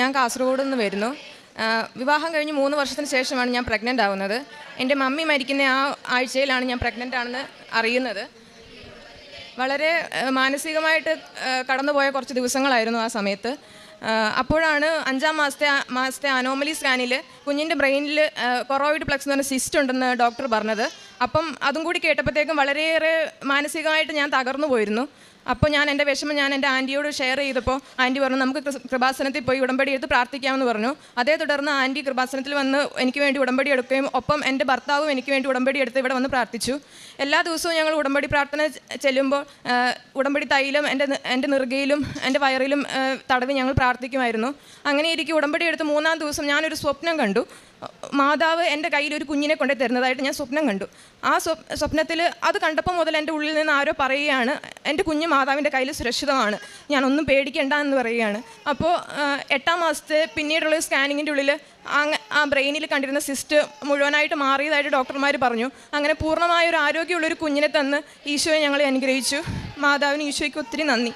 ഞാൻ കാസർഗോഡ് നിന്ന് വരുന്നു. വിവാഹം കഴിഞ്ഞ് 3 വർഷത്തിന് ശേഷമാണ് ഞാൻ പ്രഗ്നൻ്റ് ആവുന്നത്. എൻ്റെ മമ്മി മരിക്കുന്ന ആ ആഴ്ചയിലാണ് ഞാൻ പ്രഗ്നൻ്റ് ആണെന്ന് അറിയുന്നത്. വളരെ മാനസികമായിട്ട് കടന്നുപോയ കുറച്ച് ദിവസങ്ങളായിരുന്നു ആ സമയത്ത്. അപ്പോഴാണ് 5-ാം മാസത്തെ അനോമലി സ്കാനിൽ കുഞ്ഞിൻ്റെ ബ്രെയിനിൽ കൊറോയിഡ് പ്ലക്സ് എന്ന് പറഞ്ഞ സിസ്റ്റ് ഉണ്ടെന്ന് ഡോക്ടർ പറഞ്ഞത്. അപ്പം അതും കൂടി കേട്ടപ്പോഴത്തേക്കും വളരെയേറെ മാനസികമായിട്ട് ഞാൻ തകർന്നു പോയിരുന്നു. അപ്പോൾ ഞാൻ എൻ്റെ വിഷമം ഞാൻ എൻ്റെ ആൻറ്റിയോട് ഷെയർ ചെയ്തപ്പോൾ ആൻറ്റി പറഞ്ഞു നമുക്ക് കൃപാസനത്തിൽ പോയി ഉടമ്പടി എടുത്ത് പ്രാർത്ഥിക്കാമെന്ന് പറഞ്ഞു. അതേ തുടർന്ന് ആൻറ്റി കൃപാസനത്തിൽ വന്ന് എനിക്ക് വേണ്ടി ഉടമ്പടി എടുക്കുകയും ഒപ്പം എൻ്റെ ഭർത്താവും എനിക്ക് വേണ്ടി ഉടമ്പടി എടുത്ത് ഇവിടെ വന്ന് പ്രാർത്ഥിച്ചു. എല്ലാ ദിവസവും ഞങ്ങൾ ഉടമ്പടി പ്രാർത്ഥന ചെല്ലുമ്പോൾ ഉടമ്പടി തൈലം എൻ്റെ നെറുകയിലും എൻ്റെ വയറിലും തടവി ഞങ്ങൾ പ്രാർത്ഥിക്കുമായിരുന്നു. അങ്ങനെ ഇരിക്കും ഉടമ്പടി എടുത്ത് 3-ാം ദിവസം ഞാനൊരു സ്വപ്നം കണ്ടു. മാതാവ് എൻ്റെ കയ്യിൽ ഒരു കുഞ്ഞിനെ കൊണ്ടു തരുന്നതായിട്ട് ഞാൻ സ്വപ്നം കണ്ടു. ആ സ്വപ്നത്തിൽ അത് കണ്ടപ്പോൾ മുതൽ എൻ്റെ ഉള്ളിൽ നിന്ന് ആരോ പറയുകയാണ്, എൻ്റെ കുഞ്ഞ് മാതാവിൻ്റെ കയ്യിൽ സുരക്ഷിതമാണ്, ഞാനൊന്നും പേടിക്കേണ്ട എന്ന് പറയുകയാണ്. അപ്പോൾ 8-ാം മാസത്തെ പിന്നീടുള്ള സ്കാനിങ്ങിൻ്റെ ഉള്ളിൽ ആ ബ്രെയിനിൽ കണ്ടിരുന്ന സിസ്റ്റ് മുഴുവനായിട്ട് മാറിയതായിട്ട് ഡോക്ടർമാർ പറഞ്ഞു. അങ്ങനെ പൂർണ്ണമായൊരു ആരോഗ്യമുള്ളൊരു കുഞ്ഞിനെ തന്ന് ഈശോയെ ഞങ്ങളെ അനുഗ്രഹിച്ചു. മാതാവിന് ഈശോയ്ക്ക് ഒത്തിരി നന്ദി.